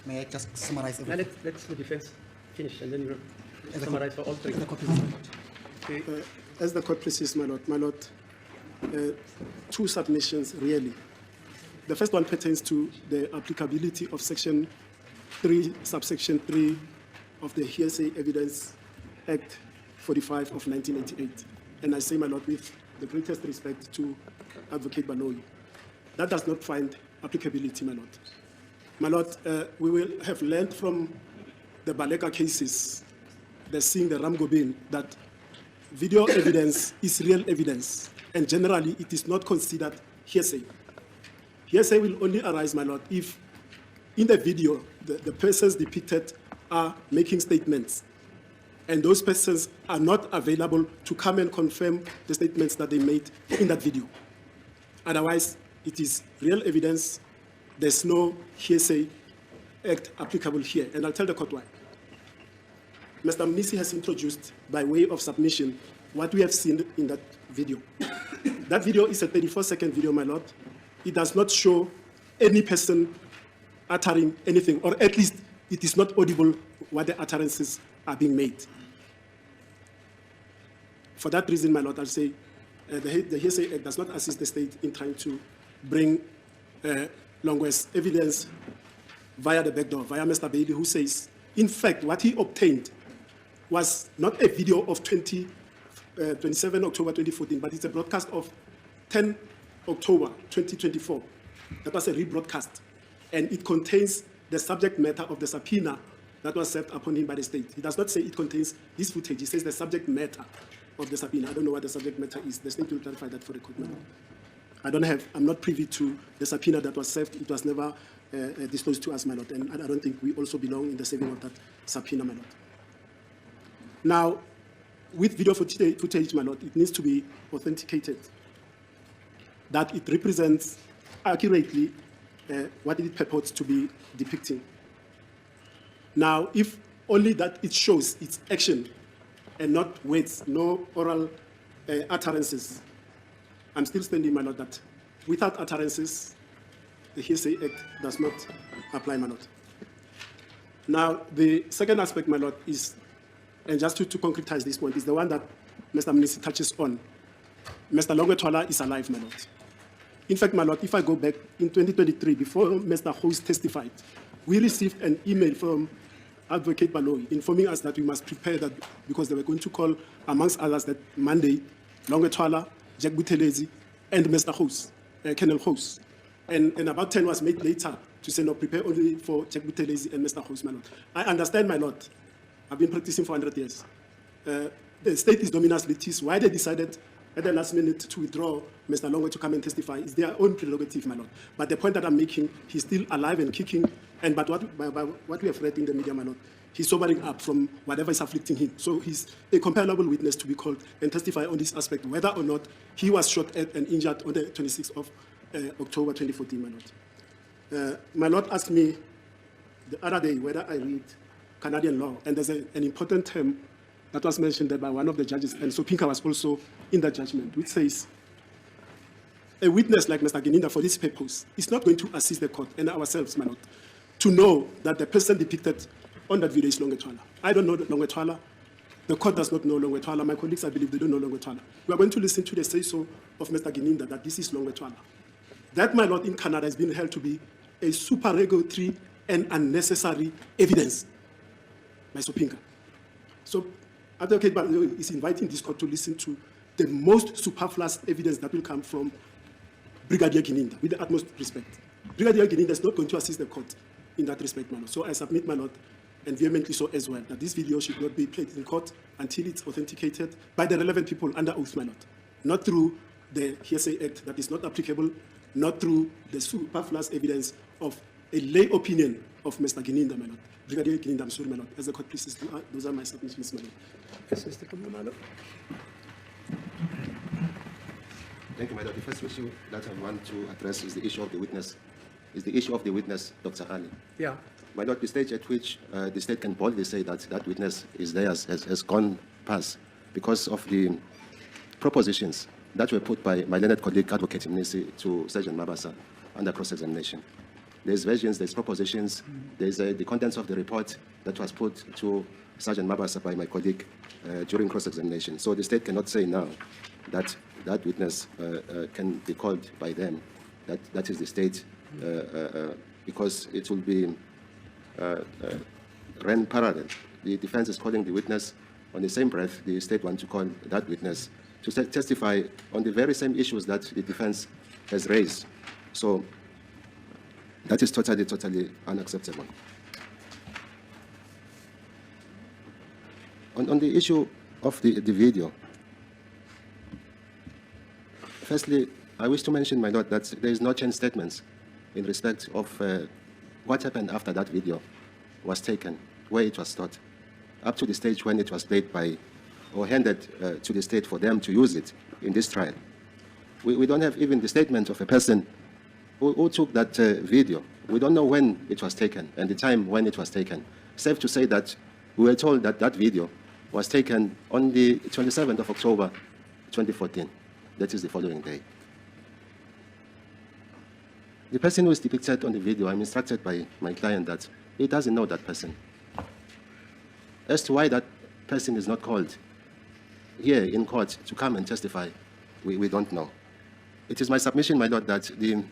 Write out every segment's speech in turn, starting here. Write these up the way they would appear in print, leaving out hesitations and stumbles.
May I just summarize Now everything? let's the defense finish and then you summarize for all three. Okay. As the court precedes, my Lord, two submissions really. The first one pertains to the applicability of Section 3, subsection 3 of the Hearsay Evidence Act 45 of 1988. And I say, my Lord, with the greatest respect to Advocate Baloyi, that does not find applicability, my Lord. My Lord, we will have learned from the Baleka cases, the seeing the Ramgobin, that video evidence is real evidence, and generally it is not considered hearsay. Hearsay will only arise, my Lord, if in the video the persons depicted are making statements, and those persons are not available to come and confirm the statements that they made in that video. Otherwise, it is real evidence. There's no hearsay act applicable here, and I'll tell the court why. Mr. Mnisi has introduced, by way of submission, what we have seen in that video. That video is a 34-second video, my Lord. It does not show any person uttering anything, or at least it is not audible what the utterances are being made. For that reason, my Lord, I'll say the Hearsay Act does not assist the state in trying to bring Longwe's evidence via the back door, via Mr. Bailey, who says, in fact, what he obtained was not a video of 27 October 2014, but it's a broadcast of 10 October 2024. That was a rebroadcast, and it contains the subject matter of the subpoena that was served upon him by the state. He does not say it contains this footage. He says the subject matter of the subpoena. I don't know what the subject matter is. The state will clarify that for the court. I'm not privy to the subpoena that was served. It was never disclosed to us, my Lord, and I don't think we also belong in the serving of that subpoena, my Lord. Now, with video footage, my Lord, it needs to be authenticated, that it represents accurately what it purports to be depicting. Now, if only that it shows its action and not words, no oral utterances, I'm still standing, my Lord, that without utterances, the Hearsay Act does not apply, my Lord. Now, the second aspect, my Lord, is, and just to concretize this point, is the one that Mr. Mnisi touches on. Mr. Longwetwala is alive, my Lord. In fact, my Lord, if I go back in 2023, before Mr. Host testified, we received an email from Advocate Baloyi informing us that we must prepare that because they were going to call, amongst others, that Monday, Longwetwala, Jack Buthelezi, and Mr. Host, Colonel Host. And about 10 was made later to say, no, prepare only for Jack Buthelezi and Mr. Host, my Lord. I understand, my Lord. I've been practicing for 100 years. The state is dominus litis. Why they decided at the last minute to withdraw Mr. Longwe to come and testify is their own prerogative, my Lord. But the point that I'm making, he's still alive and kicking, and by what we have read in the media, my Lord, he's sobering up from whatever is afflicting him. So he's a comparable witness to be called and testify on this aspect, whether or not he was shot at and injured on the 26th of October 2014, my Lord. My Lord asked me the other day whether I read Canadian law, and there's an important term that was mentioned there by one of the judges, and so Pinker was also in that judgment, which says, a witness like Mr. Gininda for this purpose is not going to assist the court and ourselves, my Lord, to know that the person depicted on that video is Longwetwala. I don't know Longwetwala. The court does not know Longwetwala. My colleagues, I believe, they don't know Longwetwala. We are going to listen to the say-so of Mr. Gininda that this is Longwetwala. That, my Lord, in Canada has been held to be a supererogatory and unnecessary evidence by Sopinka. So Advocate Baloyi is inviting this court to listen to the most superfluous evidence that will come from Brigadier Gininda, with the utmost respect. Brigadier Gininda is not going to assist the court in that respect, my Lord. So I submit, my Lord, and vehemently so as well, that this video should not be played in court until it's authenticated by the relevant people under oath, my Lord. Not through the Hearsay Act that is not applicable, not through the superfluous evidence of a lay opinion of Mr. Gininda, my Lord. Brigadier Gininda, I'm sorry, my Lord. As the court pleases, those are my submissions, my Lord. Yes, Mr. Kumalo. Thank you, my Lord. The first issue that I want to address is the issue of the witness. Dr. Ali. Yeah. My Lord, the stage at which the state can boldly say that that witness is theirs has gone past because of the propositions that were put by my learned colleague, Advocate Mnisi, to Sergeant Mabasa under cross-examination. There's versions, there's propositions, there's the contents of the report that was put to Sergeant Mabasa by my colleague during cross-examination. So the state cannot say now that that witness can be called by them. That is the state, because it will be ran parallel. The defense is calling the witness. On the same breath, the state wants to call that witness to testify on the very same issues that the defense has raised. So that is totally unacceptable. On the issue of the video, firstly, I wish to mention, my lord, that there is no change statements in respect of what happened after that video was taken, where it was stored, up to the stage when it was played by or handed to the state for them to use it in this trial. We don't have even the statement of a person who took that video. We don't know when it was taken and the time when it was taken. Safe to say that we were told that that video was taken on the 27th of October, 2014. That is the following day. The person who is depicted on the video, I'm instructed by my client that he doesn't know that person. As to why that person is not called here in court to come and testify, we don't know. It is my submission, my lord, that the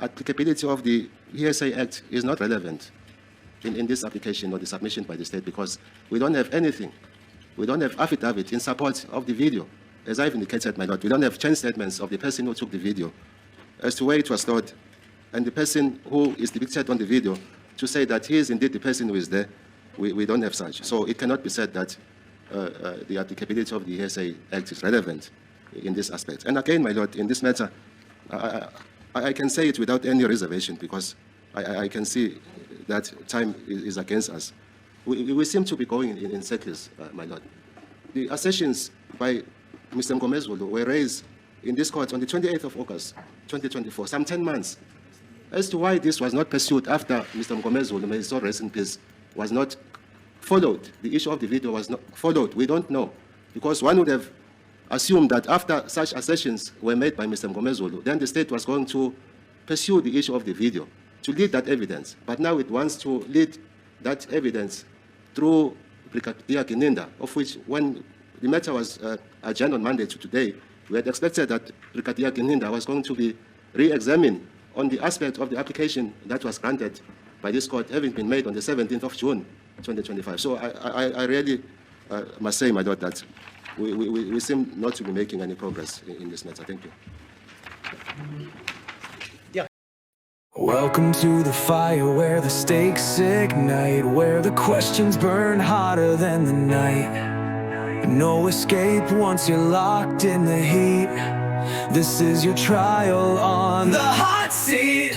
applicability of the Hearsay Act is not relevant in this application or the submission by the state, because we don't have anything. We don't have affidavit in support of the video. As I've indicated, my lord, we don't have change statements of the person who took the video as to where it was stored, and the person who is depicted on the video to say that he is indeed the person who is there. We don't have such. So it cannot be said that the applicability of the Hearsay Act is relevant in this aspect. And again, my lord, in this matter, I can say it without any reservation, because I can see that time is against us. We seem to be going in circles, my lord. The assertions by Mr. Nxumalo were raised in this court on the 28th of August, 2024, some 10 months, as to why this was not pursued after Mr. Nxumalo, may his soul rest in peace, was not followed. The issue of the video was not followed. We don't know, because one would have assumed that after such assertions were made by Mr. Nxumalo, then the state was going to pursue the issue of the video, to lead that evidence. But now it wants to lead that evidence through Brigadier Gininda, of which when the matter was adjourned on Monday to today, we had expected that Brigadier Gininda was going to be re-examined on the aspect of the application that was granted by this court, having been made on the 17th of June, 2025. So I really must say, my lord, that we seem not to be making any progress in this matter. Thank you. Welcome to the fire where the stakes ignite, where the questions burn hotter than the night. No escape once you're locked in the heat. This is your trial on the hot seat.